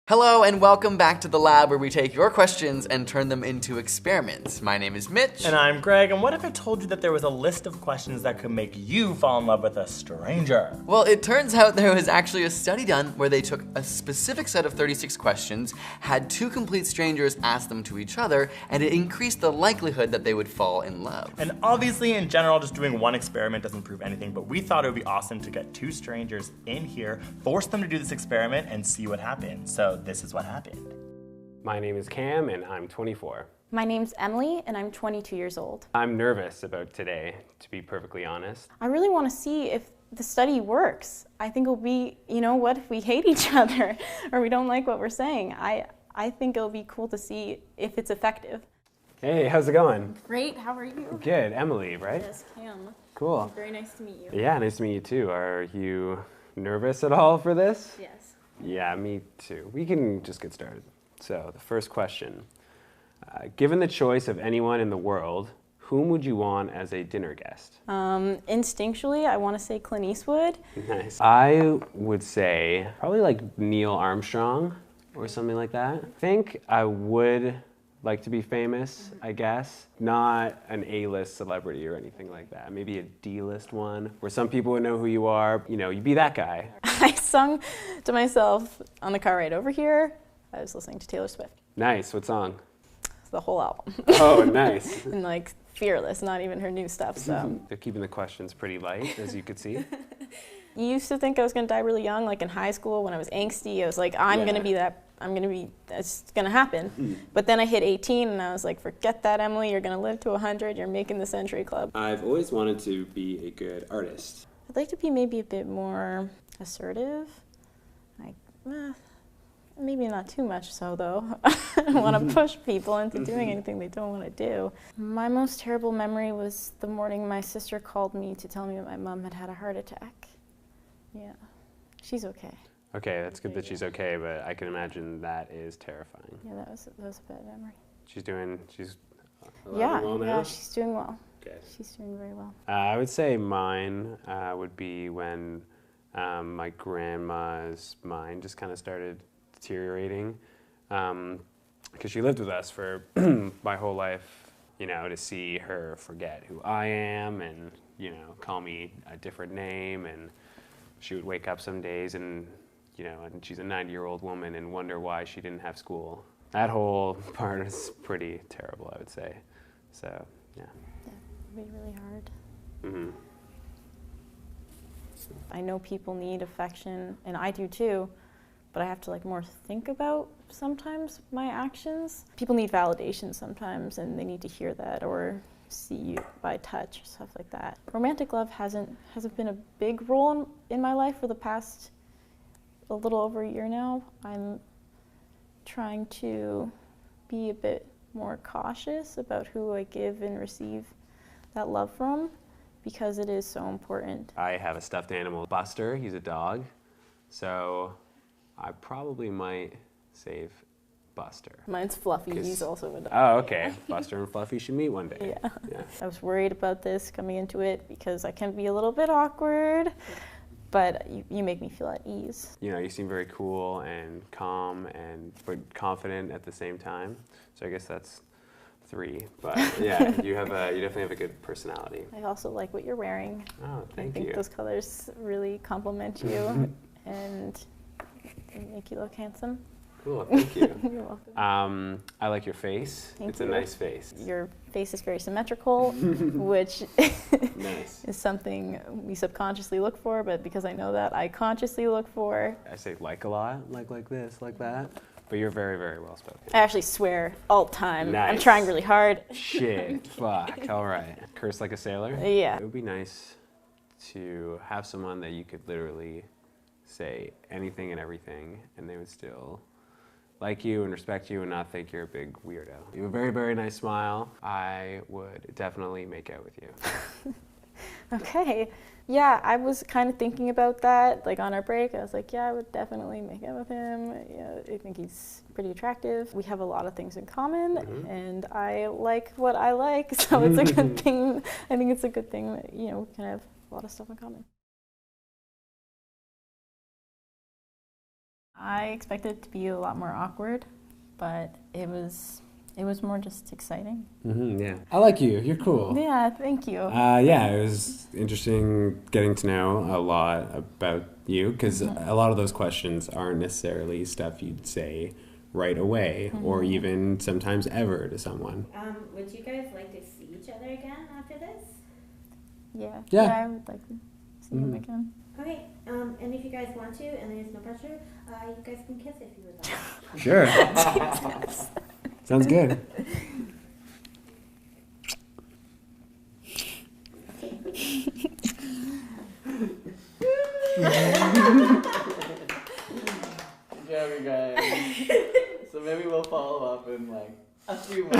Hello and welcome back to the lab where we take your questions and turn them into experiments. My name is Mitch. And I'm Greg, and what if I told you that there was a list of questions that could make you fall in love with a stranger? Well, it turns out there was actually a study done where they took a specific set of 36 questions, had two complete strangers ask them to each other, and it increased the likelihood that they would fall in love. And obviously, in general, just doing one experiment doesn't prove anything, but we thought it would be awesome to get two strangers in here, force them to do this experiment, and see what happens. So this is what happened. My name is Cam and I'm 24. My name's Emily and I'm 22 years old. I'm nervous about today, to be perfectly honest. I really want to see if the study works. I think it'll be, what if we hate each other or we don't like what we're saying? I think it'll be cool to see if it's effective. Hey, how's it going? Great, how are you? Good, Emily, right? Yes, Cam. Cool. Very nice to meet you. Yeah, nice to meet you too. Are you nervous at all for this? Yes. Yeah, me too. We can just get started. So, the first question. Given the choice of anyone in the world, whom would you want as a dinner guest? Instinctually, I want to say Clint Eastwood. Nice. I would say probably like Neil Armstrong or something like that. I think I would like to be famous, I guess. Not an A-list celebrity or anything like that. Maybe a D-list one where some people would know who you are. You be that guy. I sung to myself on the car ride over here. I was listening to Taylor Swift. Nice. What song? The whole album. Oh, nice. And Fearless, not even her new stuff, so. They're keeping the questions pretty light, as you could see. You used to think I was going to die really young, like in high school when I was angsty. I was like, that's going to happen. But then I hit 18 and I was like, forget that, Emily. You're going to live to 100. You're making the Century Club. I've always wanted to be a good artist. I'd like to be maybe a bit more assertive. Maybe not too much so, though. I don't want to push people into doing anything they don't want to do. My most terrible memory was the morning my sister called me to tell me that my mom had had a heart attack. Yeah, she's okay. Okay, that's good that she's okay, but I can imagine that is terrifying. Yeah, that was a bad memory. She's Yeah, well now? yeah, she's doing well. Okay. She's doing very well. I would say mine would be when my grandma's mind just kind of started deteriorating, because she lived with us for my whole life. To see her forget who I am and call me a different name, and she would wake up some days and and she's a 90-year-old woman and wonder why she didn't have school. That whole part is pretty terrible, I would say. So, yeah. Yeah, it'd be really hard. Mm-hmm. I know people need affection, and I do too, but I have to more think about sometimes my actions. People need validation sometimes, and they need to hear that or see you by touch, stuff like that. Romantic love hasn't been a big role in my life for the past a little over a year now. I'm trying to be a bit more cautious about who I give and receive that love from, because it is so important. I have a stuffed animal, Buster. He's a dog. So I probably might save Buster. Mine's Fluffy. He's also a dog. Oh, okay. Buster and Fluffy should meet one day. Yeah. I was worried about this coming into it because I can be a little bit awkward, but you make me feel at ease. You seem very cool and calm but confident at the same time. So I guess that's 3. But yeah, you definitely have a good personality. I also like what you're wearing. Oh, thank you. I think those colors really complement you and make you look handsome. Cool, thank you. You're welcome. I like your face. It's a nice face. Your face is very symmetrical, which Nice. is something we subconsciously look for, but because I know that, I consciously look for. I say like a lot, like this, like that. But you're very, very well spoken. I actually swear all the time. Nice. I'm trying really hard. Shit, fuck, all right. Curse like a sailor? Yeah. It would be nice to have someone that you could literally say anything and everything, and they would still like you and respect you and not think you're a big weirdo. You have a very, very nice smile. I would definitely make out with you. Okay. Yeah, I was kind of thinking about that, on our break. I was like, yeah, I would definitely make out with him. Yeah, I think he's pretty attractive. We have a lot of things in common, and I like what I like, so it's a good thing. I think it's a good thing that, we can have a lot of stuff in common. I expected it to be a lot more awkward, but it was more just exciting. Yeah. I like you. You're cool. Yeah, thank you. Yeah, it was interesting getting to know a lot about you because a lot of those questions aren't necessarily stuff you'd say right away or even sometimes ever to someone. Would you guys like to see each other again after this? Yeah. Yeah. I would like to see him again. Okay, and if you guys want to, and there's no pressure, you guys can kiss if you would like. Sure. Sounds good. Good job, you guys. So maybe we'll follow up in like a few months.